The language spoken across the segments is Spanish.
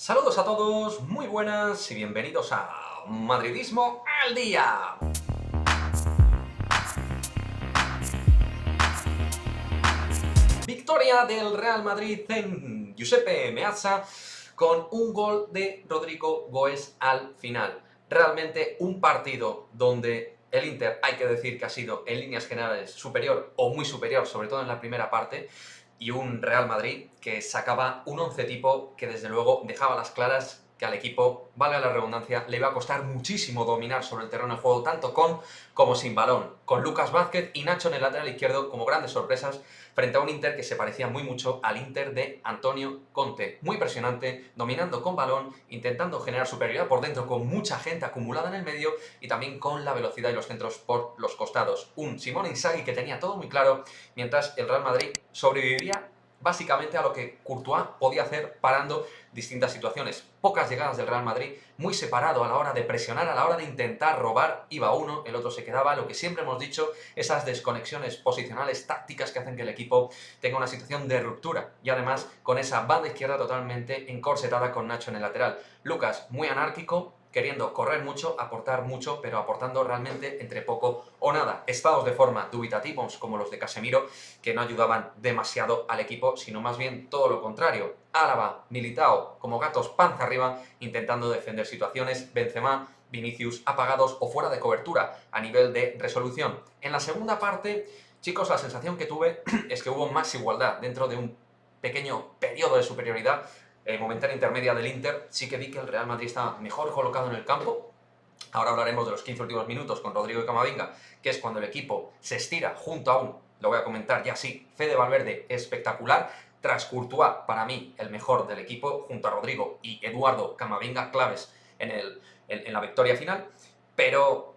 Saludos a todos, muy buenas y bienvenidos a Madridismo al Día. Victoria del Real Madrid en Giuseppe Meazza con un gol de Rodrigo Goes al final. Realmente un partido donde el Inter, hay que decir que ha sido en líneas generales superior o muy superior, sobre todo en la primera parte, y un Real Madrid que sacaba un once tipo que desde luego dejaba las claras que al equipo, valga la redundancia, le iba a costar muchísimo dominar sobre el terreno de juego, tanto con como sin balón, con Lucas Vázquez y Nacho en el lateral izquierdo como grandes sorpresas frente a un Inter que se parecía muy mucho al Inter de Antonio Conte. Muy presionante, dominando con balón, intentando generar superioridad por dentro con mucha gente acumulada en el medio y también con la velocidad y los centros por los costados. Un Simone Inzaghi que tenía todo muy claro, mientras el Real Madrid sobreviviría básicamente a lo que Courtois podía hacer parando distintas situaciones. Pocas llegadas del Real Madrid, muy separado a la hora de presionar, a la hora de intentar robar, iba uno, el otro se quedaba, lo que siempre hemos dicho, esas desconexiones posicionales, tácticas que hacen que el equipo tenga una situación de ruptura, y además con esa banda izquierda totalmente encorsetada con Nacho en el lateral. Lucas, muy anárquico, queriendo correr mucho, aportar mucho, pero aportando realmente entre poco o nada. Estados de forma dubitativos, como los de Casemiro, que no ayudaban demasiado al equipo, sino más bien todo lo contrario. Álava, Militao, como gatos panza arriba, intentando defender situaciones, Benzema, Vinicius apagados o fuera de cobertura a nivel de resolución. En la segunda parte, chicos, la sensación que tuve es que hubo más igualdad dentro de un pequeño periodo de superioridad momentánea intermedia del Inter. Sí que vi que el Real Madrid estaba mejor colocado en el campo. Ahora hablaremos de los 15 últimos minutos con Rodrigo y Camavinga, que es cuando el equipo se estira junto a lo voy a comentar ya sí, Fede Valverde espectacular, tras Courtois, para mí, el mejor del equipo, junto a Rodrigo y Eduardo Camavinga, claves en la victoria final, pero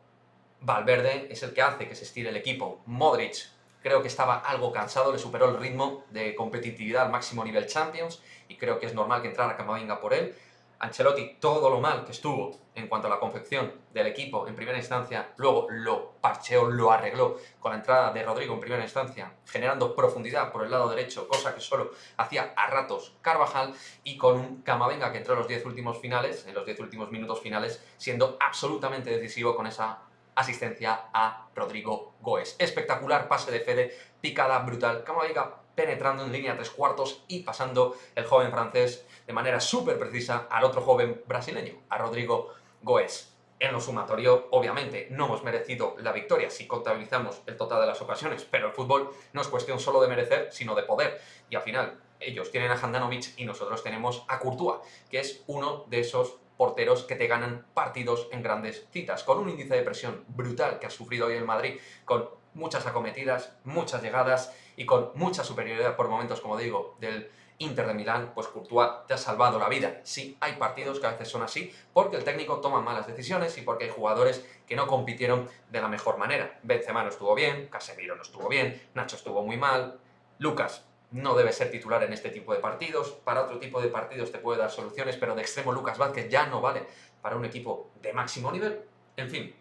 Valverde es el que hace que se estire el equipo. Modric creo que estaba algo cansado, le superó el ritmo de competitividad al máximo nivel Champions y creo que es normal que entrara Camavinga por él. Ancelotti, todo lo mal que estuvo en cuanto a la confección del equipo en primera instancia, luego lo parcheó, lo arregló con la entrada de Rodrigo en primera instancia, generando profundidad por el lado derecho, cosa que solo hacía a ratos Carvajal, y con un Camavinga que entró en los 10 últimos finales, en los 10 últimos minutos finales, siendo absolutamente decisivo con esa asistencia a Rodrigo Goes. Espectacular pase de Fede, picada brutal, Camavinga penetrando en línea 3/4 y pasando el joven francés de manera súper precisa al otro joven brasileño, a Rodrigo Goes. En lo sumatorio, obviamente, no hemos merecido la victoria si contabilizamos el total de las ocasiones, pero el fútbol no es cuestión solo de merecer, sino de poder. Y al final, ellos tienen a Handanovic y nosotros tenemos a Courtois, que es uno de esos porteros que te ganan partidos en grandes citas, con un índice de presión brutal que ha sufrido hoy el Madrid, con muchas acometidas, muchas llegadas y con mucha superioridad por momentos, como digo, del Inter de Milán, pues Courtois te ha salvado la vida. Sí, hay partidos que a veces son así, porque el técnico toma malas decisiones y porque hay jugadores que no compitieron de la mejor manera. Benzema no estuvo bien, Casemiro no estuvo bien, Nacho estuvo muy mal, Lucas no debe ser titular en este tipo de partidos, para otro tipo de partidos te puede dar soluciones, pero de extremo Lucas Vázquez ya no vale para un equipo de máximo nivel. En fin,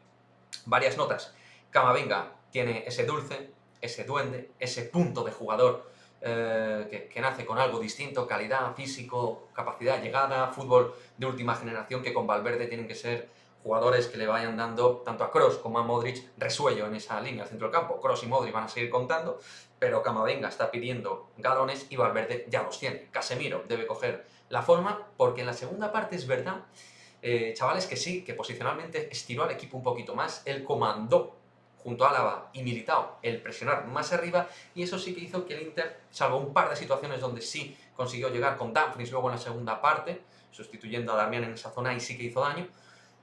varias notas. Camavinga tiene ese dulce, ese duende, ese punto de jugador que nace con algo distinto, calidad, físico, capacidad, llegada, fútbol de última generación, que con Valverde tienen que ser jugadores que le vayan dando tanto a Kroos como a Modric resuello en esa línea al centro del campo. Kroos y Modric van a seguir contando, pero Camavinga está pidiendo galones y Valverde ya los tiene. Casemiro debe coger la forma, porque en la segunda parte es verdad, chavales, que sí, que posicionalmente estiró al equipo un poquito más, él comandó junto a Álava y Militao el presionar más arriba, y eso sí que hizo que el Inter, salvo un par de situaciones donde sí consiguió llegar con Dumfries luego en la segunda parte, sustituyendo a Darmian en esa zona, y sí que hizo daño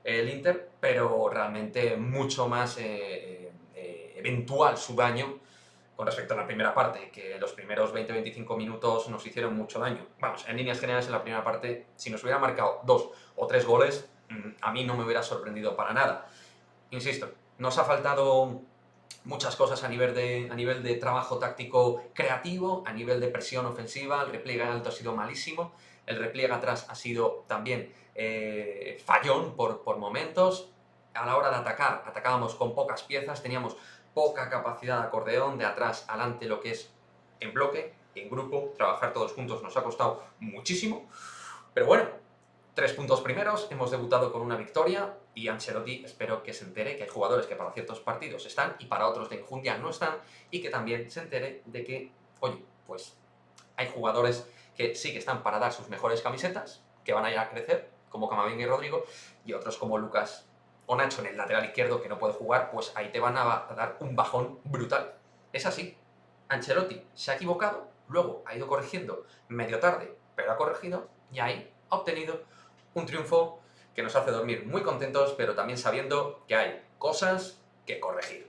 el Inter, pero realmente mucho más eventual su daño con respecto a la primera parte, que los primeros 20-25 minutos nos hicieron mucho daño. Vamos, en líneas generales en la primera parte, si nos hubiera marcado 2 o 3 goles, a mí no me hubiera sorprendido para nada. Insisto, nos ha faltado muchas cosas a nivel de trabajo táctico creativo, a nivel de presión ofensiva, el repliegue alto ha sido malísimo, el repliegue atrás ha sido también fallón por momentos. A la hora de atacar, atacábamos con pocas piezas, teníamos poca capacidad de acordeón, de atrás adelante, lo que es en bloque, en grupo, trabajar todos juntos nos ha costado muchísimo, pero bueno, 3 puntos primeros, hemos debutado con una victoria y Ancelotti espero que se entere que hay jugadores que para ciertos partidos están y para otros de enjundia no están, y que también se entere de que, oye, pues hay jugadores que sí que están para dar sus mejores camisetas, que van a ir a crecer, como Camavinga y Rodrigo, y otros como Lucas o Nacho en el lateral izquierdo que no puede jugar, pues ahí te van a dar un bajón brutal. Es así. Ancelotti se ha equivocado, luego ha ido corrigiendo medio tarde, pero ha corregido y ahí ha obtenido un triunfo que nos hace dormir muy contentos, pero también sabiendo que hay cosas que corregir.